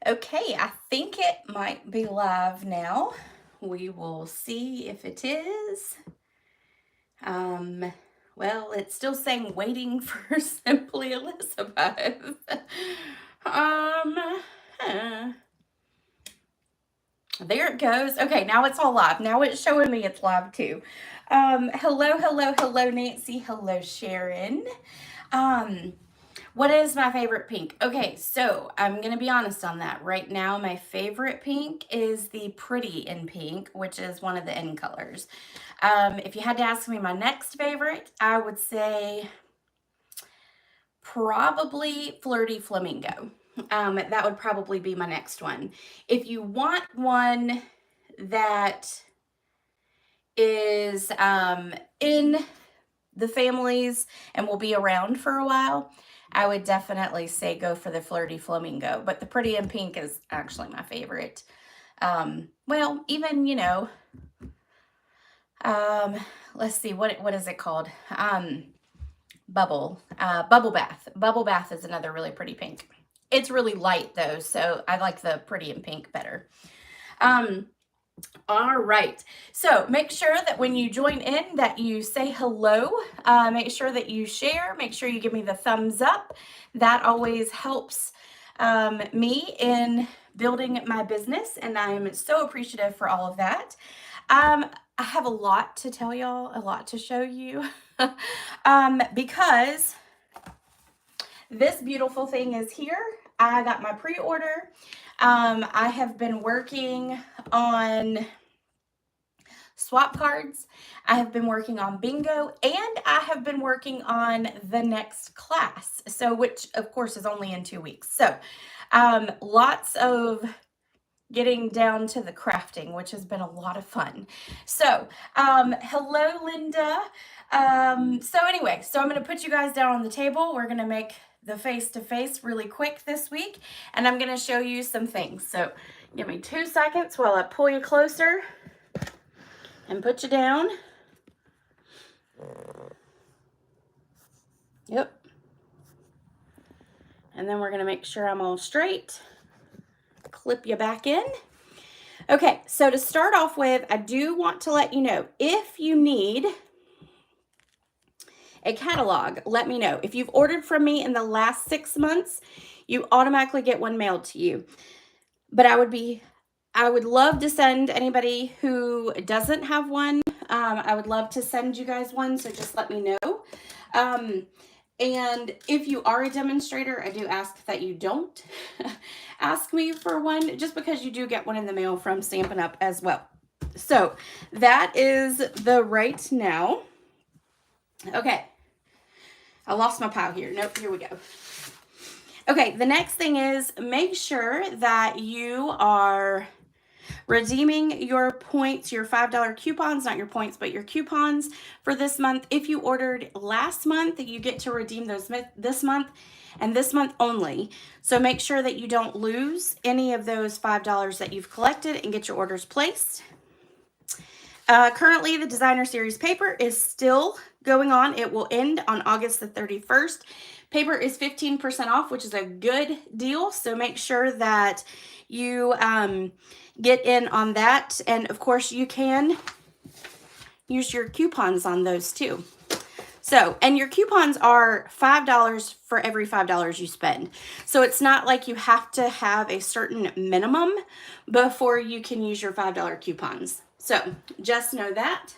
Okay, I think it might be live now. We will see if it is. Um, well, it's still saying waiting for Simply Elizabeth. Um, huh. There it goes. Okay, now it's all live. Now it's showing me it's live too. Hello, Nancy. Hello, Sharon. Um, What is my favorite pink? Okay, so I'm going to be honest on that. Right now, my favorite pink is the Pretty in Pink, which is one of the end colors. If you had to ask me my next favorite, I would say probably Flirty Flamingo. That would probably be my next one. If you want one that is in the families and will be around for a while, I would definitely say go for the Flirty Flamingo. But the Pretty in Pink is actually my favorite. Well, even, um, let's see, what is it called? Bubble Bath. Bubble Bath is another really pretty pink. It's really light though, so I like the Pretty in Pink better. All right. So make sure that when you join in that you say hello. Make sure that you share. Make sure you give me the thumbs up. That always helps me in building my business, and I'm so appreciative for all of that. I have a lot to tell y'all, a lot to show you, because this beautiful thing is here. I got my pre-order. I have been working on swap cards. I have been working on bingo, and I have been working on the next class. So, which of course is only in 2 weeks. So, lots of getting down to the crafting, which has been a lot of fun. So, hello, Linda. So anyway, so I'm going to put you guys down on the table. We're going to make the face-to-face really quick this week, and I'm going to show you some things. So give me 2 seconds while I pull you closer and put you down. Yep. And then we're going to make sure I'm all straight. Clip you back in. Okay, so to start off with, I do want to let you know, if you need a catalog, let me know. If you've ordered from me in the last 6 months, you automatically get one mailed to you. But I would love to send anybody who doesn't have one. I would love to send you guys one, so just let me know. And if you are a demonstrator, I do ask that you don't ask me for one, just because you do get one in the mail from Stampin' Up as well. So that is the right now. Okay. I lost my pile here. Nope, here we go. Okay, the next thing is make sure that you are redeeming your points, your $5 coupons, not your points, but your coupons for this month. If you ordered last month, you get to redeem those this month and this month only. So make sure that you don't lose any of those $5 that you've collected and get your orders placed. Currently, the Designer Series paper is still going on. It will end on August the 31st. Paper is 15% off, which is a good deal. So make sure that you get in on that. And of course, you can use your coupons on those too. So, and your coupons are $5 for every $5 you spend. So it's not like you have to have a certain minimum before you can use your $5 coupons. So just know that.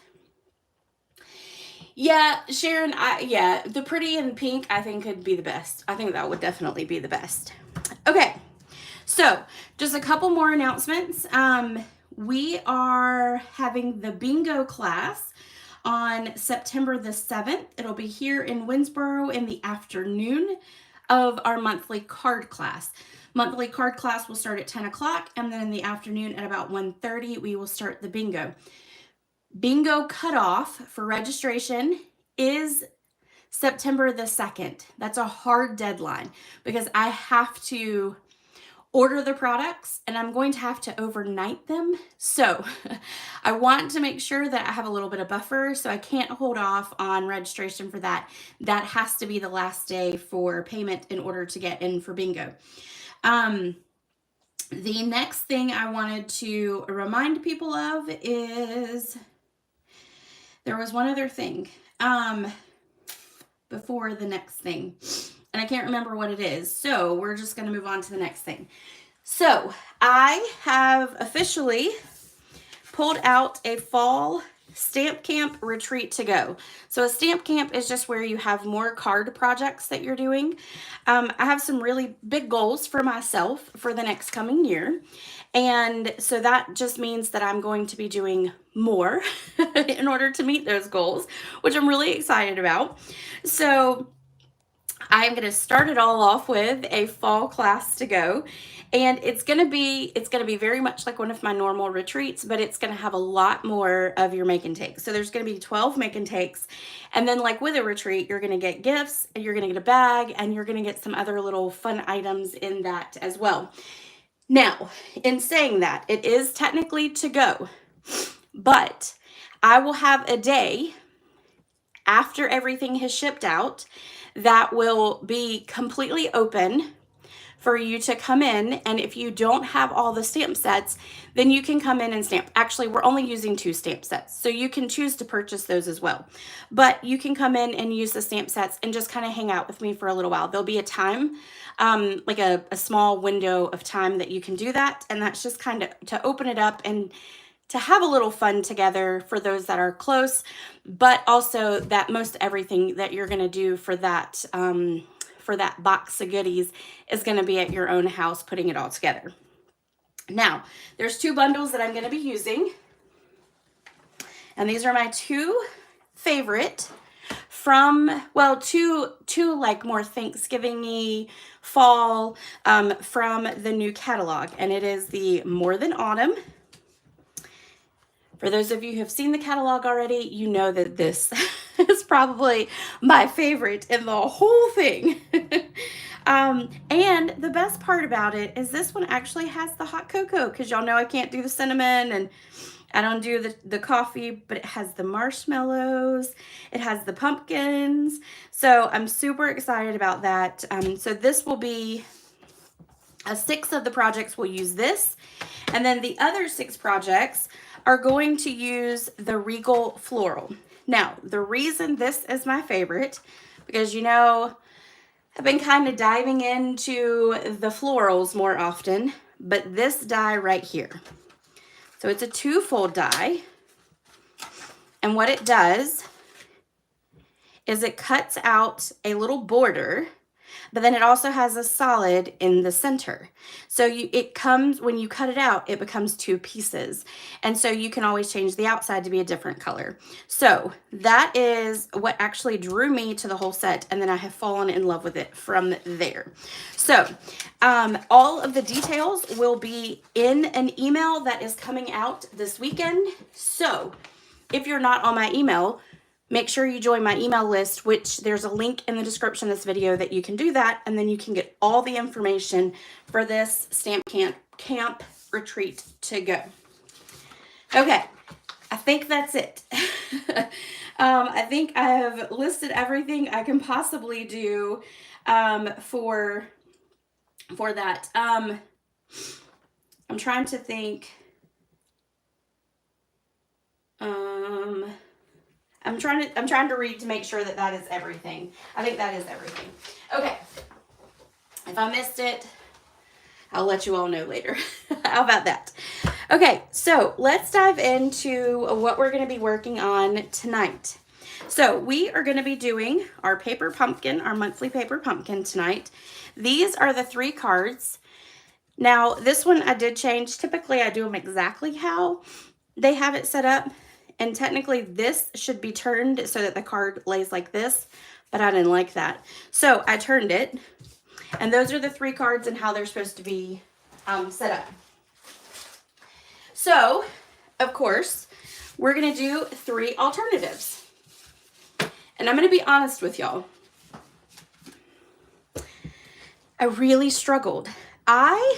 Yeah, Sharon, the Pretty in Pink I think could be the best. I think that would definitely be the best. Okay, so just a couple more announcements. We are having the bingo class on September the 7th. It'll be here in Winsboro in the afternoon of our monthly card class. Monthly card class will start at 10 o'clock, and then in the afternoon at about 1:30, we will start the bingo. Bingo cutoff for registration is September the 2nd. That's a hard deadline because I have to order the products and I'm going to have to overnight them. So I want to make sure that I have a little bit of buffer, so I can't hold off on registration for that. That has to be the last day for payment in order to get in for bingo. The next thing I wanted to remind people of is there was one other thing before the next thing, and I can't remember what it is. So we're just going to move on to the next thing. So I have officially pulled out a fall stamp camp retreat to go. So a stamp camp is just where you have more card projects that you're doing. I have some really big goals for myself for the next coming year. And so that just means that I'm going to be doing more in order to meet those goals, which I'm really excited about. So I'm going to start it all off with a fall class to go. And it's going to be very much like one of my normal retreats, but it's going to have a lot more of your make and take. So there's going to be 12 make and takes. And then like with a retreat, you're going to get gifts, you're going to get a bag, and you're going to get some other little fun items in that as well. Now, in saying that, it is technically to go, but I will have a day after everything has shipped out that will be completely open for you to come in. And if you don't have all the stamp sets, then you can come in and stamp. Actually, we're only using 2 stamp sets, so you can choose to purchase those as well. But you can come in and use the stamp sets and just kind of hang out with me for a little while. There'll be a time, like a small window of time that you can do that. And that's just kind of to open it up and to have a little fun together for those that are close, but also that most everything that you're going to do for that box of goodies is going to be at your own house, putting it all together. Now, there's 2 bundles that I'm going to be using, and these are my 2 favorite from, well, two like more Thanksgiving-y fall from the new catalog, and it is the More Than Autumn. For those of you who have seen the catalog already, you know that this is probably my favorite in the whole thing. And the best part about it is this one actually has the hot cocoa, because y'all know I can't do the cinnamon and I don't do the coffee, but it has the marshmallows, it has the pumpkins. So I'm super excited about that. So this will be 6 of the projects will use this, and then the other 6 projects are going to use the Regal Floral. Now, the reason this is my favorite, because you know, I've been kind of diving into the florals more often, but this die right here. So it's a 2-fold die, and what it does is it cuts out a little border, but then it also has a solid in the center. So it comes, when you cut it out, it becomes 2 pieces. And so you can always change the outside to be a different color. So that is what actually drew me to the whole set. And then I have fallen in love with it from there. So all of the details will be in an email that is coming out this weekend. So if you're not on my email, make sure you join my email list, which there's a link in the description of this video that you can do that, and then you can get all the information for this stamp camp retreat to go. Okay, I think that's it. I think I have listed everything I can possibly do for that. I'm trying to think. I'm trying to read to make sure that that is everything. I think that is everything. Okay. If I missed it, I'll let you all know later. How about that? Okay, so let's dive into what we're going to be working on tonight. So we are going to be doing our paper pumpkin, our monthly paper pumpkin tonight. These are the 3 cards. Now, this one I did change. Typically, I do them exactly how they have it set up. And technically this should be turned so that the card lays like this, but I didn't like that. So I turned it, and those are the 3 cards and how they're supposed to be set up. So, of course, we're going to do 3 alternatives. And I'm going to be honest with y'all. I really struggled. I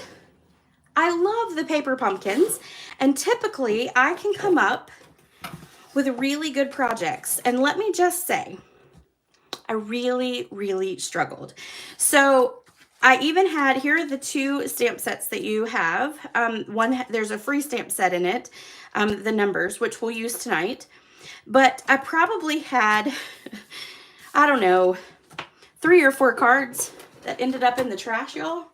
love the paper pumpkins, and typically I can come up with really good projects. And let me just say, I really, really struggled. So I even had, here are the 2 stamp sets that you have. One, there's a free stamp set in it, the numbers, which we'll use tonight. But I probably had, I don't know, 3 or 4 cards that ended up in the trash, y'all,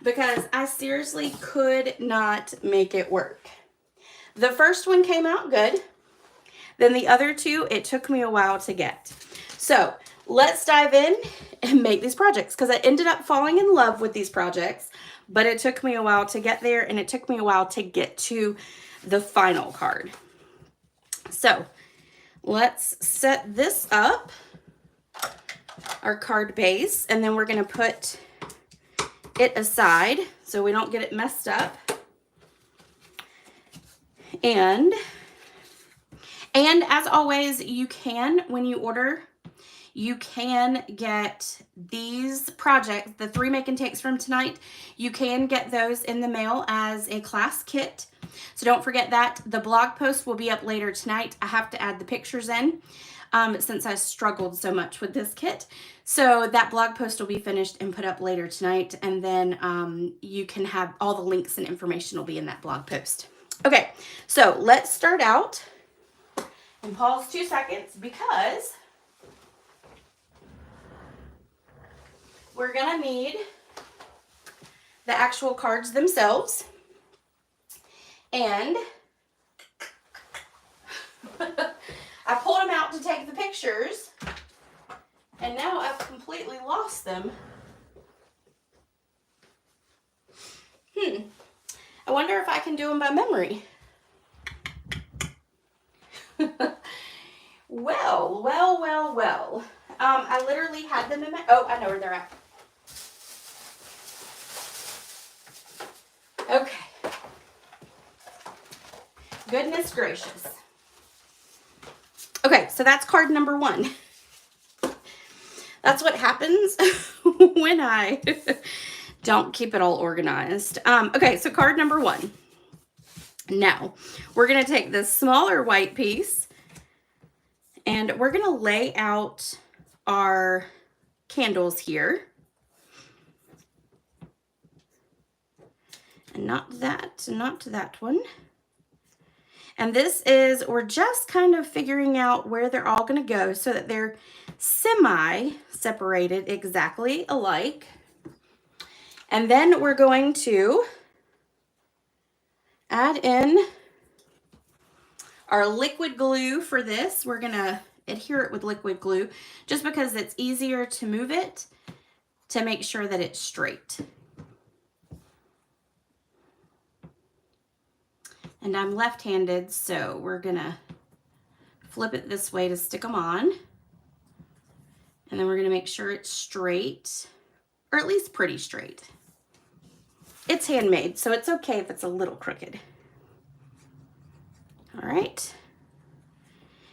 because I seriously could not make it work. The first one came out good. Then the other 2, it took me a while to get. So let's dive in and make these projects, because I ended up falling in love with these projects, but it took me a while to get there, and it took me a while to get to the final card. So let's set this up, our card base, and then we're going to put it aside so we don't get it messed up. And as always, you can, when you order, you can get these projects, the 3 make and takes from tonight, you can get those in the mail as a class kit. So don't forget that. The blog post will be up later tonight. I have to add the pictures in since I struggled so much with this kit. So that blog post will be finished and put up later tonight. And then you can have all the links and information will be in that blog post. Okay, so let's start out and pause 2 seconds because we're gonna need the actual cards themselves. And I pulled them out to take the pictures, and now I've completely lost them. I wonder if I can do them by memory. Well. I literally had them in my, oh, I know where they're at. Okay. Goodness gracious. Okay, so that's card number 1. That's what happens when I don't keep it all organized. Okay, so card number 1. Now, we're going to take this smaller white piece and we're going to lay out our candles here. And not that one. And this is, we're just kind of figuring out where they're all going to go so that they're semi-separated exactly alike. And then we're going to add in our liquid glue for this. We're going to adhere it with liquid glue just because it's easier to move it to make sure that it's straight. And I'm left-handed, so we're gonna flip it this way to stick them on. And then we're gonna make sure it's straight, or at least pretty straight. It's handmade, so it's okay if it's a little crooked. All right.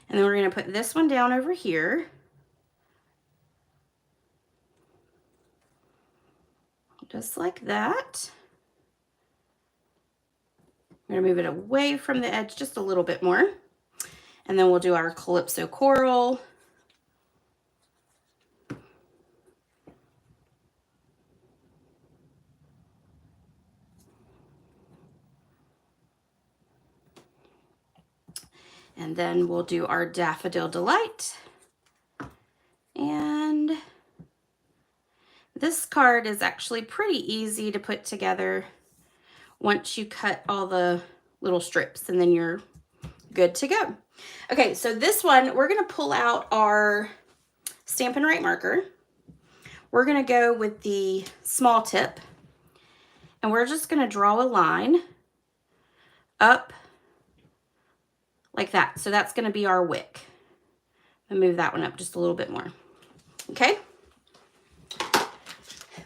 And then we're gonna put this one down over here. Just like that. I'm going to move it away from the edge just a little bit more. And then we'll do our Calypso Coral. And then we'll do our Daffodil Delight. And this card is actually pretty easy to put together once you cut all the little strips, and then you're good to go. Okay, so this one, we're gonna pull out our Stampin' Right marker. We're gonna go with the small tip, and we're just gonna draw a line up like that. So that's gonna be our wick. And move that one up just a little bit more, okay?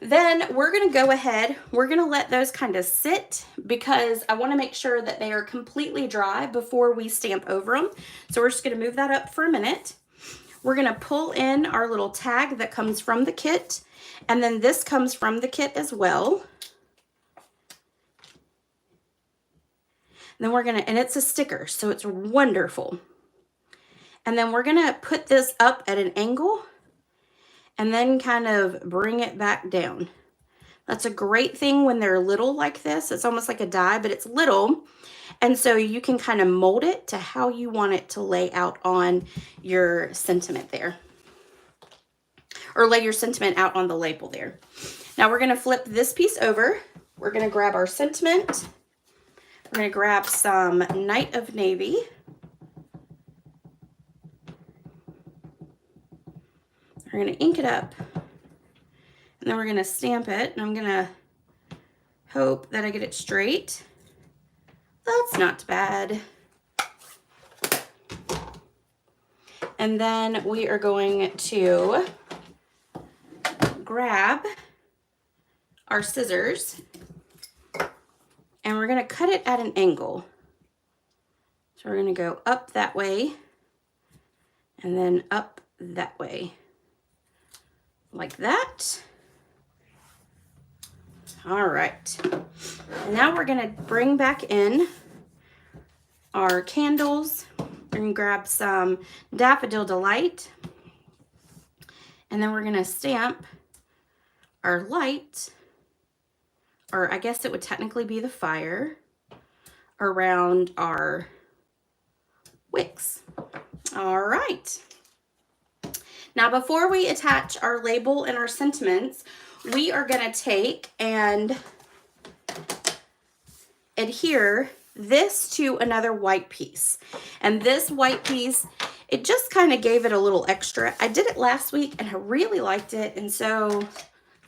Then we're going to go ahead, we're going to let those kind of sit because I want to make sure that they are completely dry before we stamp over them. So we're just going to move that up for a minute. We're going to pull in our little tag that comes from the kit, and then this comes from the kit as well. And then we're going to, and it's a sticker, so it's wonderful. And then we're going to put this up at an angle and then kind of bring it back down. That's a great thing when they're little like this. It's almost like a die, but it's little. And so you can kind of mold it to how you want it to lay out on your sentiment there. Or lay your sentiment out on the label there. Now we're going to flip this piece over. We're going to grab our sentiment. We're going to grab some Night of Navy. We're going to ink it up. And then we're going to stamp it. And I'm going to hope that I get it straight. That's not bad. And then we are going to grab our scissors and we're going to cut it at an angle. So we're going to go up that way and then up that way, like that. All right. Now we're going to bring back in our candles and grab some Daffodil Delight. And then we're going to stamp our light, or I guess it would technically be the fire, around our wicks. All right. Now, before we attach our label and our sentiments, we are going to take and adhere this to another white piece. And this white piece, it just kind of gave it a little extra. I did it last week and I really liked it. And so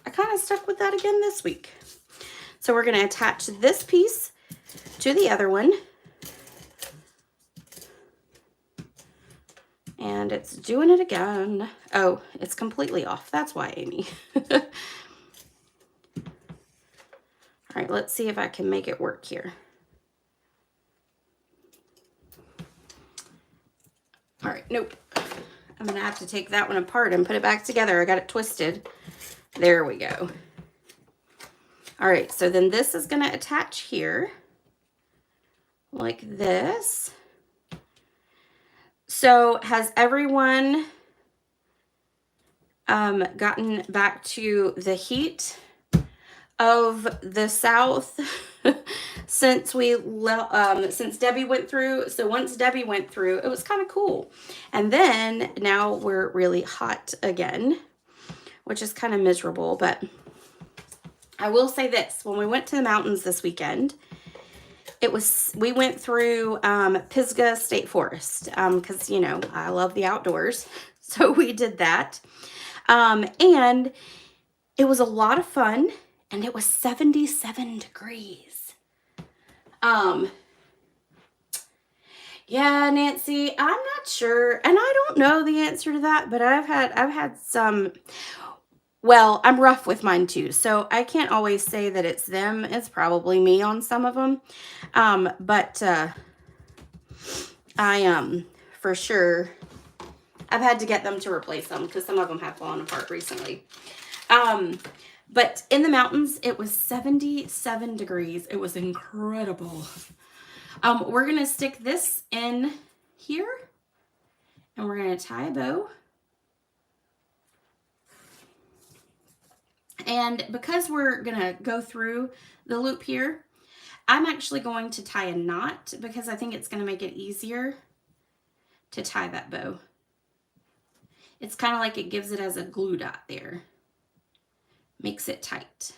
I kind of stuck with that again this week. So we're going to attach this piece to the other one. And it's doing it again. Oh, it's completely off. That's why, Amy. All right, let's see if I can make it work here. All right, nope. I'm going to have to take that one apart and put it back together. I got it twisted. There we go. All right, so then this is going to attach here like this. So has everyone gotten back to the heat of the South since Debbie went through? So once Debbie went through, it was kind of cool. And then now we're really hot again, which is kind of miserable. But I will say this, when we went to the mountains this weekend, we went through Pisgah State Forest because, you know, I love the outdoors. So we did that. And it was a lot of fun. And it was 77 degrees. Yeah, Nancy, I'm not sure. And I don't know the answer to that, but I've had some, well, I'm rough with mine too. So I can't always say that it's them. It's probably me on some of them. But I, for sure, I've had to get them to replace them because some of them have fallen apart recently. But in the mountains, it was 77 degrees. It was incredible. We're going to stick this in here and we're going to tie a bow. And because we're going to go through the loop here, I'm actually going to tie a knot because I think it's going to make it easier to tie that bow. It's kind of like it gives it as a glue dot there. Makes it tight.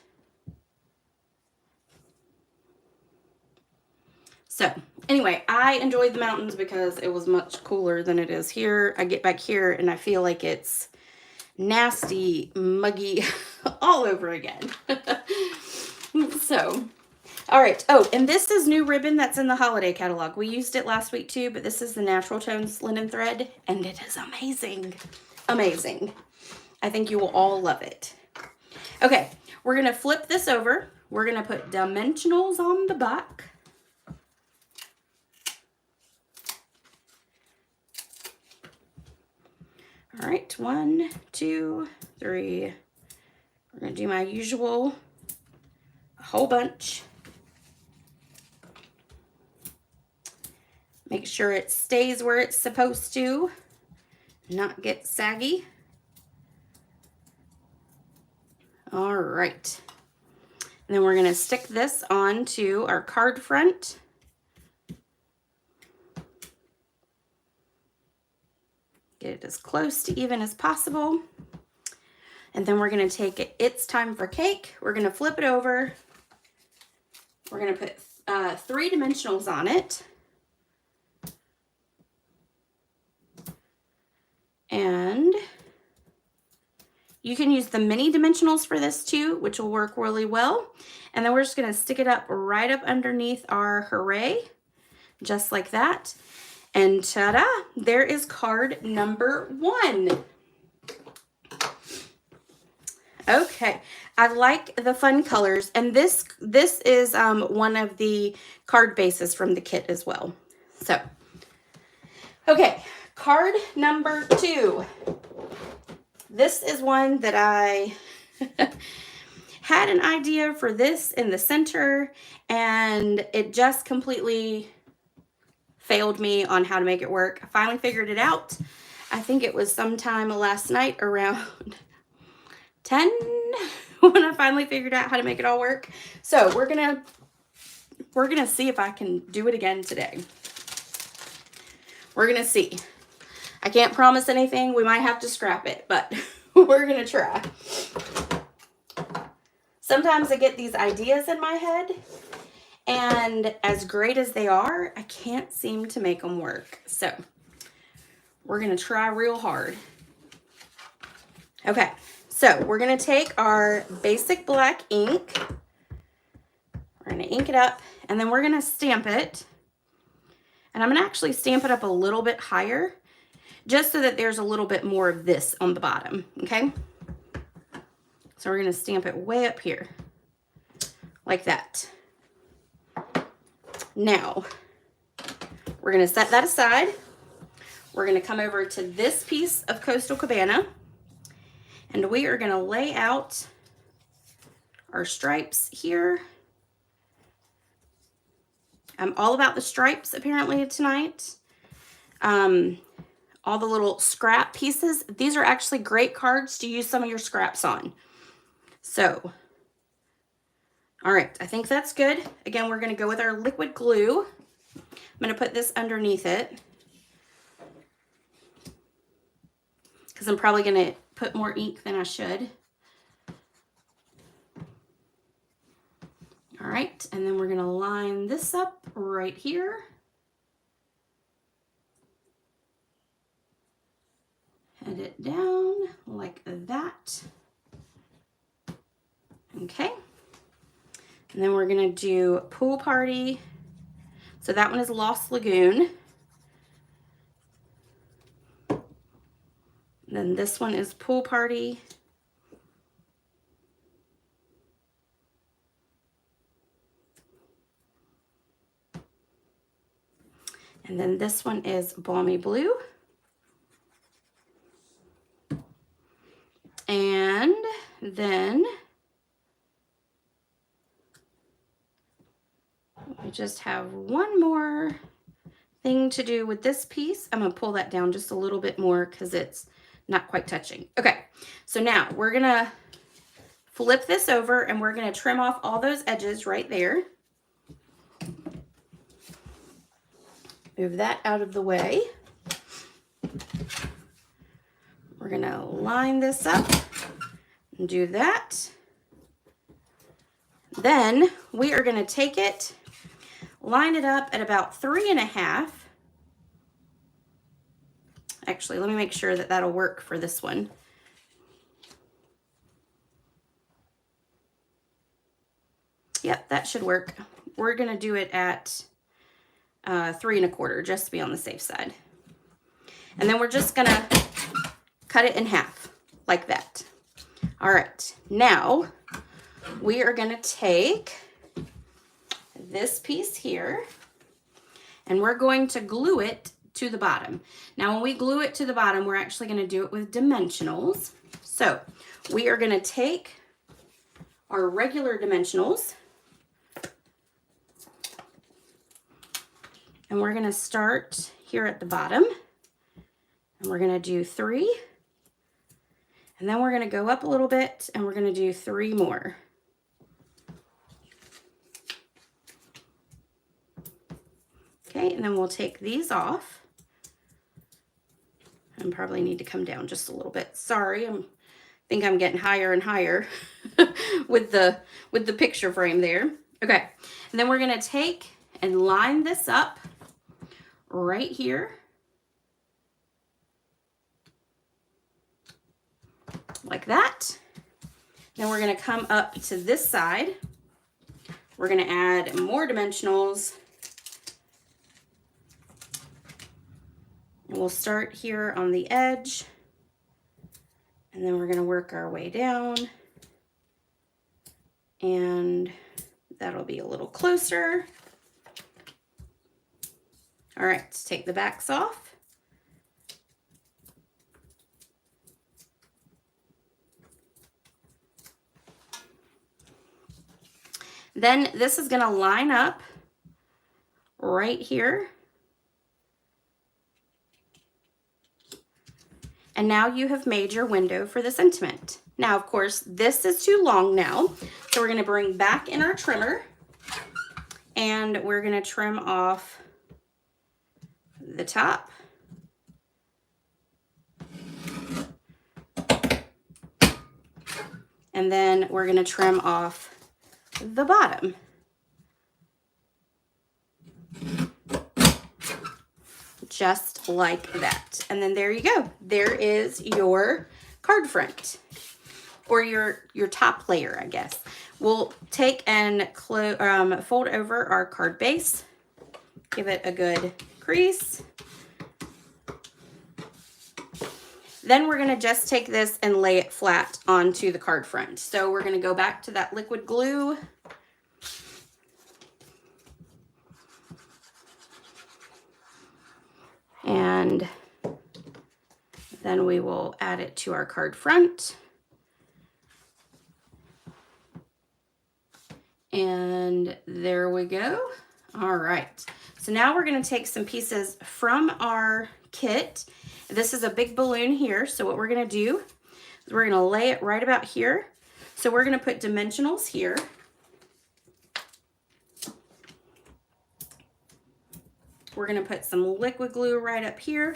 So anyway, I enjoyed the mountains because it was much cooler than it is here. I get back here and I feel like it's nasty, muggy all over again. So, all right. Oh, and this is new ribbon that's in the holiday catalog. We used it last week too, but this is the Natural Tones linen thread and it is amazing. Amazing. I think you will all love it. Okay, we're going to flip this over. We're going to put dimensionals on the back. All right, 1, 2, 3. We're going to do my usual, a whole bunch. Make sure it stays where it's supposed to, not get saggy. All right. And then we're going to stick this onto our card front. Get it as close to even as possible. And then we're going to take it, It's Time for Cake. We're going to flip it over. We're going to put 3 dimensionals on it. And you can use the mini dimensionals for this too, which will work really well. And then we're just going to stick it up right up underneath our hooray, just like that. And ta-da, there is card number 1. Okay, I like the fun colors, and this is one of the card bases from the kit as well. So, okay, card number 2. This is one that I had an idea for this in the center, and it just completely failed me on how to make it work. I finally figured it out. I think it was sometime last night around 10 when I finally figured out how to make it all work. So we're gonna see if I can do it again today. We're gonna see. I can't promise anything. We might have to scrap it, but we're gonna try. Sometimes I get these ideas in my head, and as great as they are, I can't seem to make them work. So we're gonna try real hard. Okay, so we're gonna take our basic black ink. We're gonna ink it up, and then we're gonna stamp it. And I'm gonna actually stamp it up a little bit higher, just so that there's a little bit more of this on the bottom, okay? So we're gonna stamp it way up here, like that. Now, we're gonna set that aside. We're gonna come over to this piece of Coastal Cabana, and we are gonna lay out our stripes here. I'm all about the stripes apparently tonight. All the little scrap pieces. These are actually great cards to use some of your scraps on. So, all right, I think that's good. Again, we're gonna go with our liquid glue. I'm gonna put this underneath it because I'm probably gonna put more ink than I should. All right, and then we're gonna line this up right here. Head it down like that. Okay. And then we're gonna do Pool Party. So that one is Lost Lagoon. And then this one is Pool Party. And then this one is Balmy Blue. And then we just have one more thing to do with this piece. I'm gonna pull that down just a little bit more because it's not quite touching. Okay, so now we're gonna flip this over and we're gonna trim off all those edges right there. Move that out of the way. We're gonna line this up and do that. Then we are gonna take it, line it up at about 3.5. Actually, let me make sure that that'll work for this one. Yep, that should work. We're gonna do it at 3.25, just to be on the safe side. And then we're just gonna cut it in half, like that. All right, now we are gonna take this piece here, and we're going to glue it to the bottom. Now, when we glue it to the bottom, we're actually gonna do it with dimensionals. So we are gonna take our regular dimensionals, and we're gonna start here at the bottom, and we're gonna do 3, and then we're gonna go up a little bit, and we're gonna do 3 more. Okay, and then we'll take these off. I probably need to come down just a little bit. Sorry, I think I'm getting higher and higher with the picture frame there. Okay, and then we're gonna take and line this up right here. Like that. Then we're gonna come up to this side. We're gonna add more dimensionals. And we'll start here on the edge. And then we're gonna work our way down. And that'll be a little closer. All right, let's take the backs off. Then this is gonna line up right here. And now you have made your window for the sentiment. Now, of course, this is too long now. So we're gonna bring back in our trimmer and we're gonna trim off the top. And then we're gonna trim off the bottom. Just like that. And then there you go. There is your card front, or your top layer, I guess. We'll take and fold over our card base, give it a good crease. Then we're gonna just take this and lay it flat onto the card front. So we're gonna go back to that liquid glue. And then we will add it to our card front. And there we go. All right. So now we're gonna take some pieces from our kit. This is a big balloon here. So what we're gonna do is we're gonna lay it right about here. So we're gonna put dimensionals here. We're gonna put some liquid glue right up here.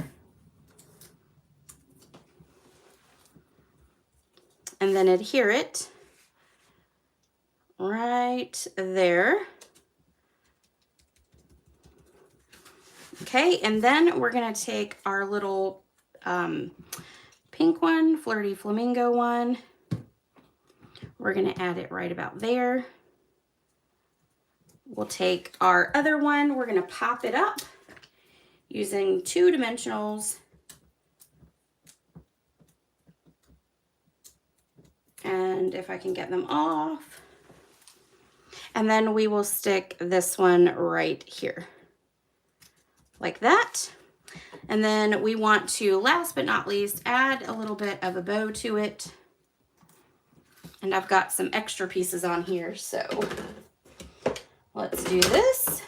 And then adhere it right there. Okay, and then we're gonna take our little pink one, Flirty Flamingo one. We're gonna add it right about there. We'll take our other one, we're gonna pop it up using 2 dimensionals. And if I can get them off. And then we will stick this one right here. Like that. And then we want to, last but not least, add a little bit of a bow to it. And I've got some extra pieces on here, so let's do this.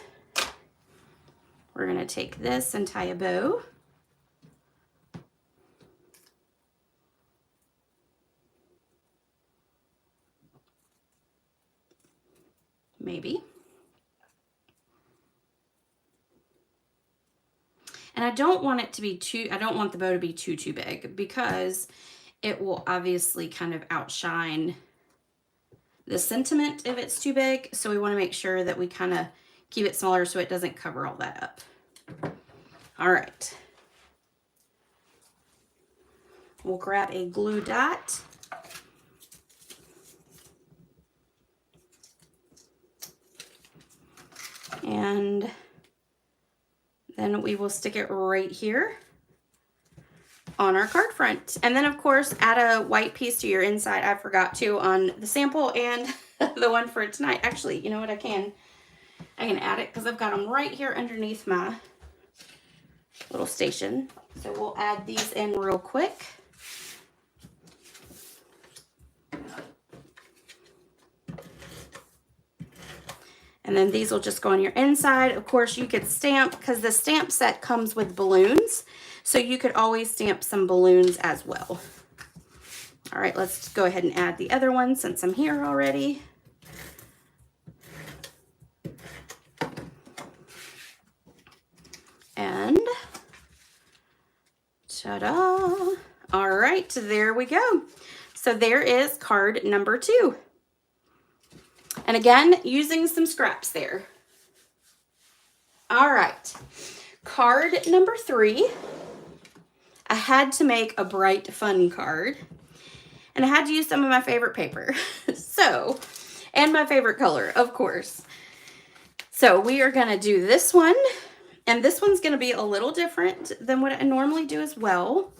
We're gonna take this and tie a bow. Maybe. And I don't want it to be I don't want the bow to be too big, because it will obviously kind of outshine the sentiment if it's too big. So we want to make sure that we kind of keep it smaller so it doesn't cover all that up. All right. We'll grab a glue dot. And then we will stick it right here on our card front. And then of course, add a white piece to your inside. I forgot to on the sample and the one for tonight. Actually, you know what, I can add it because I've got them right here underneath my little station. So we'll add these in real quick. And then these will just go on your inside. Of course, you could stamp, because the stamp set comes with balloons. So you could always stamp some balloons as well. All right, let's go ahead and add the other one since I'm here already. Ta-da! All right, there we go. So there is card number 2. And again, using some scraps there. All right, card number 3. I had to make a bright, fun card. And I had to use some of my favorite paper. And my favorite color, of course. So we are gonna do this one. And this one's gonna be a little different than what I normally do as well.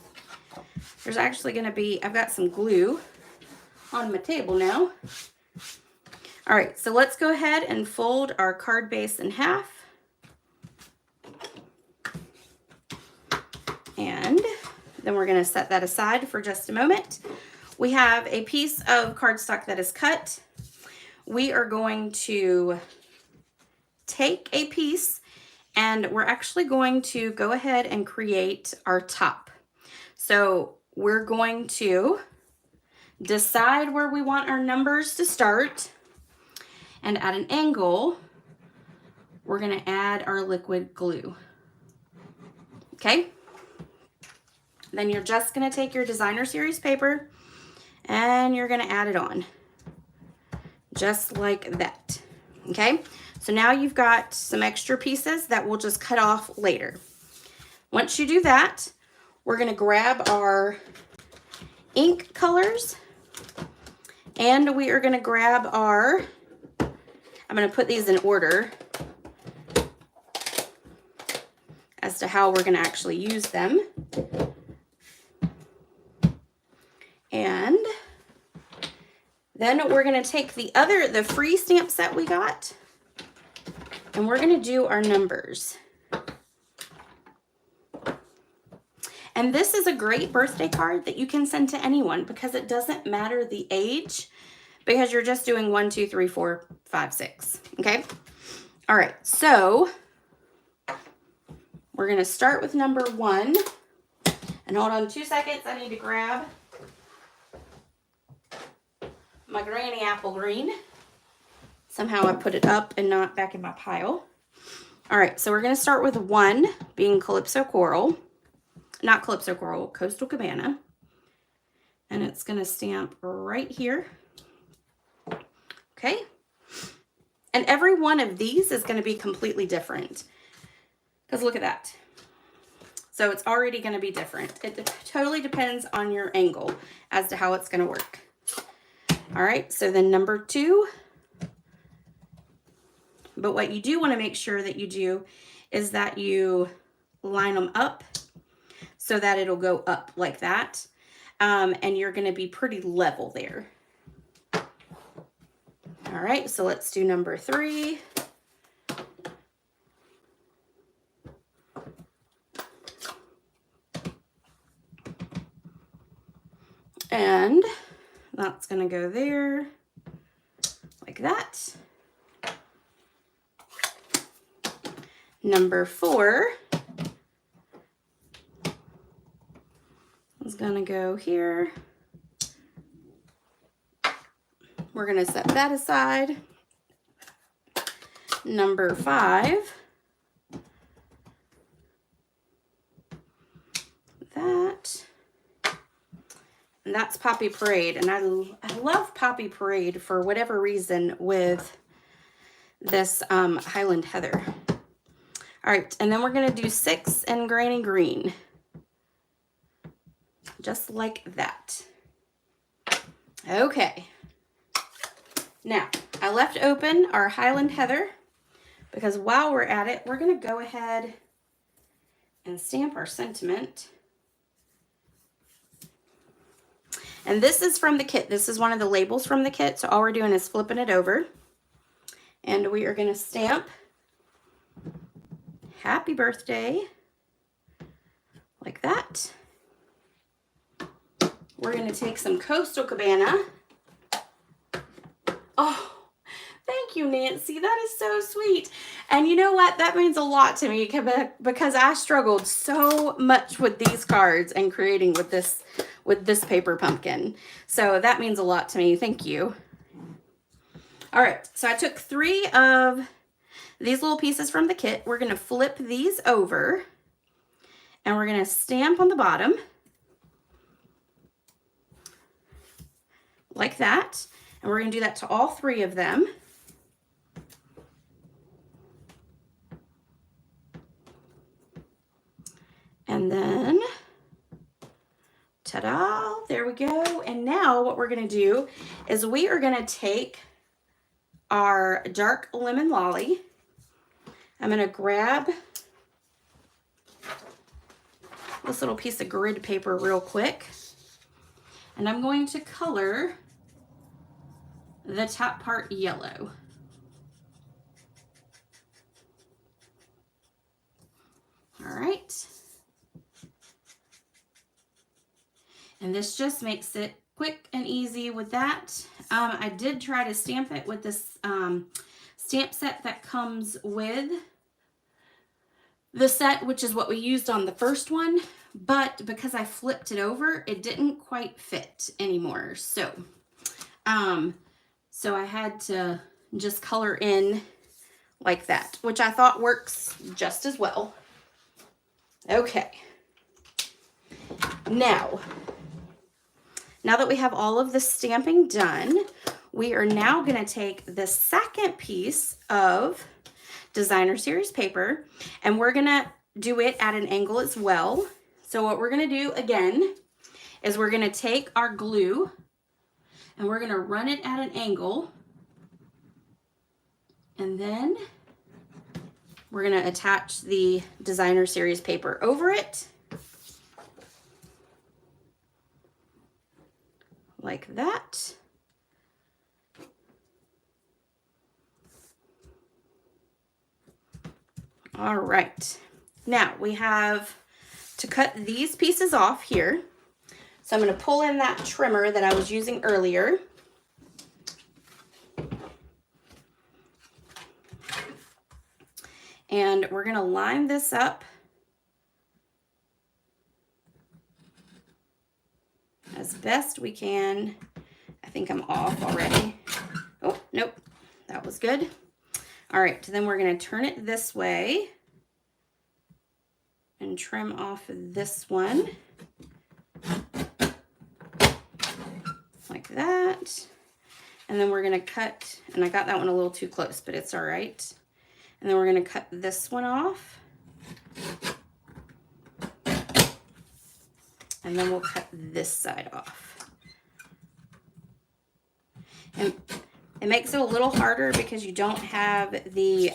There's actually gonna be, I've got some glue on my table now. All right, so let's go ahead and fold our card base in half. And then we're gonna set that aside for just a moment. We have a piece of cardstock that is cut. We are going to take a piece and we're actually going to go ahead and create our top. So we're going to decide where we want our numbers to start, and at an angle, we're gonna add our liquid glue. Okay? Then you're just gonna take your designer series paper and you're gonna add it on. Just like that. Okay? So now you've got some extra pieces that we'll just cut off later. Once you do that, we're gonna grab our ink colors and we are gonna grab our, I'm gonna put these in order as to how we're gonna actually use them. And then we're gonna take the free stamp set we got, and we're gonna do our numbers. And this is a great birthday card that you can send to anyone because it doesn't matter the age, because you're just doing 1, 2, 3, 4, 5, 6, okay? All right, so we're gonna start with number 1. And hold on 2 seconds, I need to grab my granny apple green. Somehow I put it up and not back in my pile. All right, so we're gonna start with 1 being Calypso Coral. Not Calypso Coral, Coastal Cabana. And it's gonna stamp right here. Okay. And every one of these is gonna be completely different. Because look at that. So it's already gonna be different. It totally depends on your angle as to how it's gonna work. All right, so then number 2. But what you do wanna make sure that you do is that you line them up so that it'll go up like that. And you're gonna be pretty level there. All right, so let's do number 3. And that's gonna go there like that. Number 4 is gonna go here. We're gonna set that aside. Number 5, that. And that's Poppy Parade. And I love Poppy Parade for whatever reason with this Highland Heather. All right, and then we're gonna do 6 in Granny Green. Just like that. Okay. Now, I left open our Highland Heather because while we're at it, we're gonna go ahead and stamp our sentiment. And this is from the kit. This is one of the labels from the kit. So all we're doing is flipping it over. And we are gonna stamp Happy Birthday like that. We're gonna take some Coastal Cabana. Oh, thank you, Nancy. That is so sweet. And you know what? That means a lot to me because I struggled so much with these cards and creating with this paper pumpkin. So that means a lot to me. Thank you. All right, so I took 3 of these little pieces from the kit. We're gonna flip these over And we're going to stamp on the bottom like that. And we're going to do that to all 3 of them. And then, ta-da, there we go. And now what we're going to do is we are going to take our dark lemon lolly. I'm going to grab this little piece of grid paper real quick, and I'm going to color the top part yellow. All right. And this just makes it quick and easy with that. I did try to stamp it with this stamp set that comes with the set, which is what we used on the first one, but because I flipped it over, it didn't quite fit anymore. So I had to just color in like that, which I thought works just as well. Okay. Now that we have all of the stamping done, we are now going to take the second piece of designer series paper, and we're going to do it at an angle as well. So what we're going to do again is we're going to take our glue and we're going to run it at an angle, and then we're going to attach the designer series paper over it like that. All right, now we have to cut these pieces off here. So I'm going to pull in that trimmer that I was using earlier. And we're going to line this up as best we can. I think I'm off already. Oh, nope, that was good. All right, so then we're going to turn it this way and trim off this one like that. And then we're going to cut, and I got that one a little too close, but it's all right. And then we're going to cut this one off. And then we'll cut this side off. And it makes it a little harder because you don't have the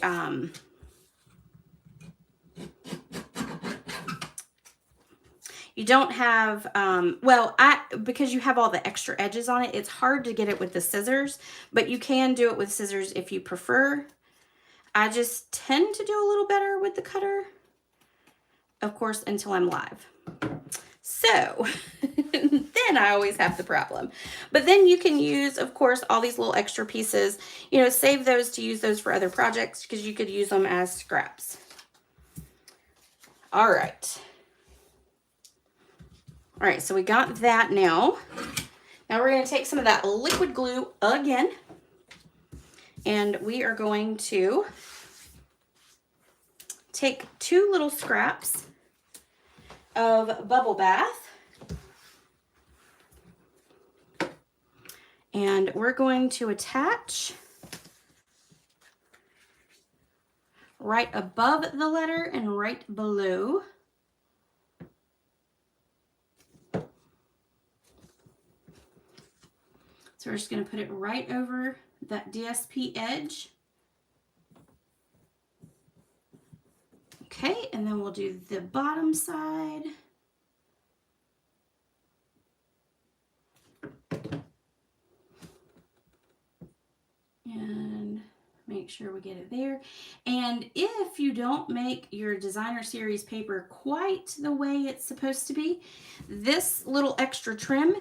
because you have all the extra edges on it, it's hard to get it with the scissors, but you can do it with scissors if you prefer. I just tend to do a little better with the cutter, of course, until I'm live. So then I always have the problem. But then you can use, of course, all these little extra pieces, you know, save those to use those for other projects because you could use them as scraps. All right. All right, so we got that now. Now we're going to take some of that liquid glue again, and we are going to take 2 little scraps of bubble bath, and we're going to attach right above the letter and right below. So we're just going to put it right over that DSP edge. Okay, and then we'll do the bottom side. And make sure we get it there. And if you don't make your designer series paper quite the way it's supposed to be, this little extra trim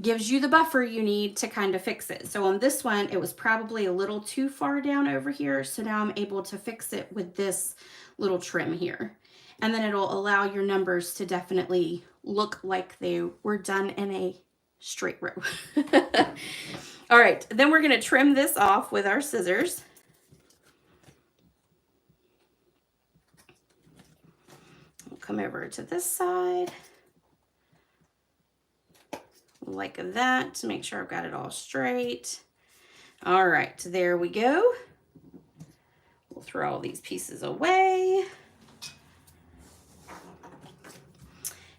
gives you the buffer you need to kind of fix it. So on this one, it was probably a little too far down over here. So now I'm able to fix it with this little trim here. And then it'll allow your numbers to definitely look like they were done in a straight row. All right, then we're going to trim this off with our scissors. come over to this side like that to make sure I've got it all straight. All right, there we go. We'll throw all these pieces away.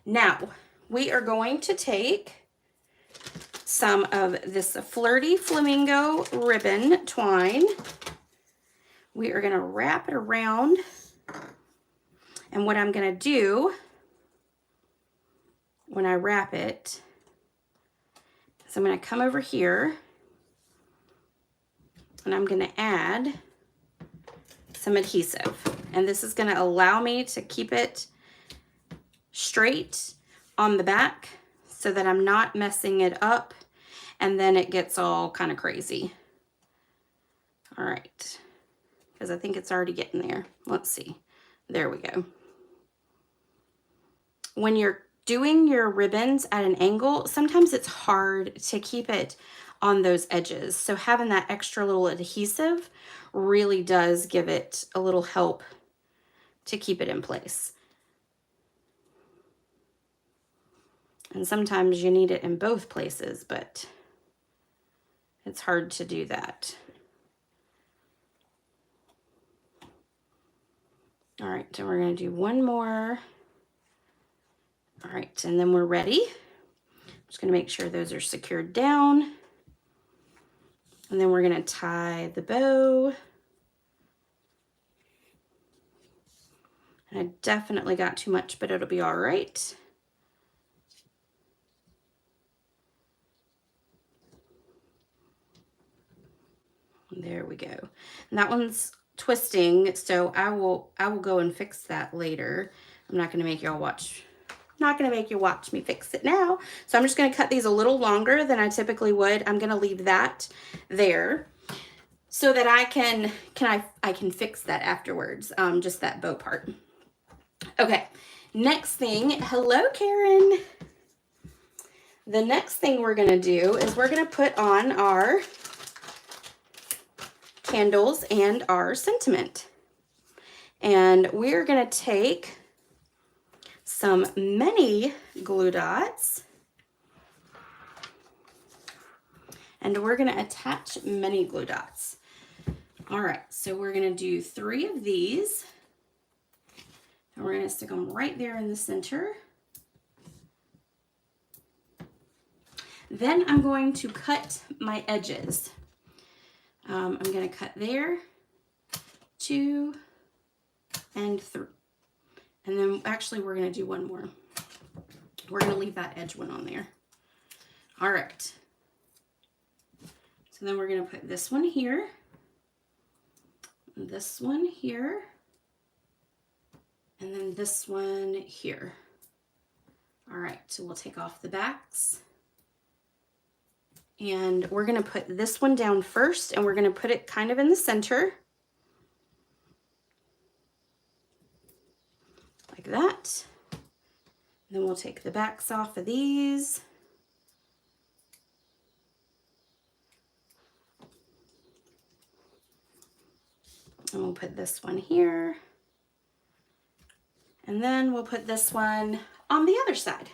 Now, we are going to take some of this Flirty Flamingo ribbon twine. We are going to wrap it around. And what I'm going to do when I wrap it is I'm going to come over here and I'm going to add some adhesive. And this is going to allow me to keep it straight on the back so that I'm not messing it up and then it gets all kind of crazy. All right, because I think it's already getting there. Let's see. There we go. When you're doing your ribbons at an angle, sometimes it's hard to keep it on those edges. So having that extra little adhesive really does give it a little help to keep it in place. And sometimes you need it in both places, but it's hard to do that. All right, so we're going to do one more. All right, and then we're ready. I'm just going to make sure those are secured down. And then we're going to tie the bow. And I definitely got too much, but it'll be all right. There we go. And that one's twisting, so I will go and fix that later. I'm not going to make y'all watch. Not going to make you watch me fix it now. So I'm just going to cut these a little longer than I typically would. I'm going to leave that there so that I can fix that afterwards. Just that bow part. Okay. Next thing, hello Karen. The next thing we're going to do is we're going to put on our candles and our sentiment. And we're going to take some mini glue dots and we're going to attach mini glue dots. All right, so we're going to do 3 of these and we're going to stick them right there in the center. Then I'm going to cut my edges. I'm going to cut there, 2 and 3. And then actually we're going to do one more. We're going to leave that edge one on there. All right. So then we're going to put this one here, this one here, and then this one here. All right, so we'll take off the backs. And we're going to put this one down first, and we're going to put it kind of in the center. Like that. Then we'll take the backs off of these. And we'll put this one here. And then we'll put this one on the other side.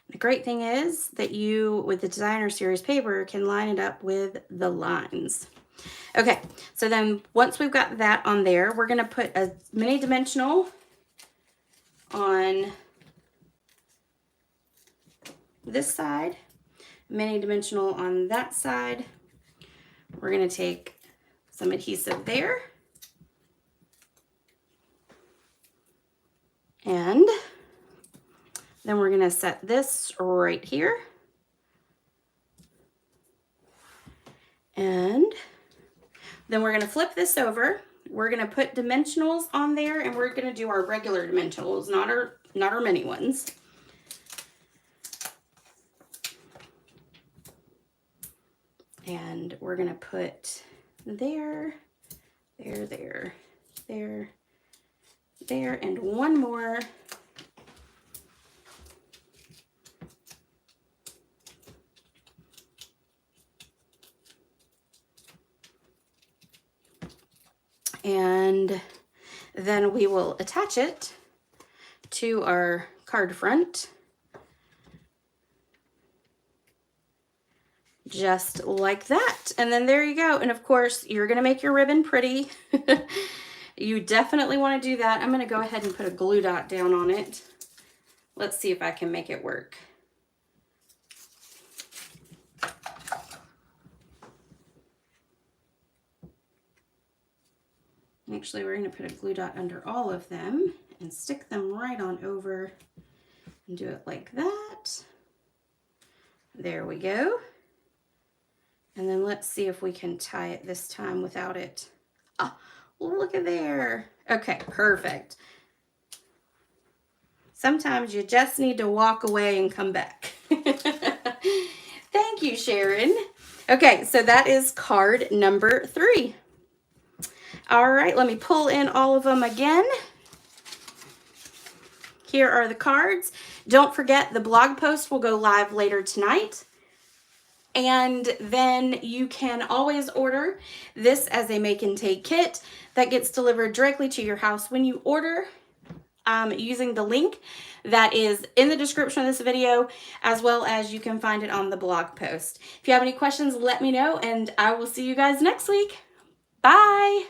The great thing is that you, with the designer series paper, can line it up with the lines. Okay, so then once we've got that on there, we're going to put a mini dimensional on this side, mini dimensional on that side. We're going to take some adhesive there. And then we're going to set this right here. And then we're going to flip this over. We're going to put dimensionals on there and we're going to do our regular dimensionals, not our mini ones. And we're going to put there, there, there, there, there, and one more. And then we will attach it to our card front. Just like that. And then there you go. And of course, you're going to make your ribbon pretty. You definitely want to do that. I'm going to go ahead and put a glue dot down on it. Let's see if I can make it work. Actually, we're going to put a glue dot under all of them and stick them right on over and do it like that. There we go. And then let's see if we can tie it this time without it. Oh, look at there. Okay, perfect. Sometimes you just need to walk away and come back. Thank you, Sharon. Okay, so that is card number 3. All right, let me pull in all of them again. Here are the cards. Don't forget, the blog post will go live later tonight. And then you can always order this as a make and take kit that gets delivered directly to your house when you order using the link that is in the description of this video, as well as you can find it on the blog post. If you have any questions, let me know, and I will see you guys next week. Bye.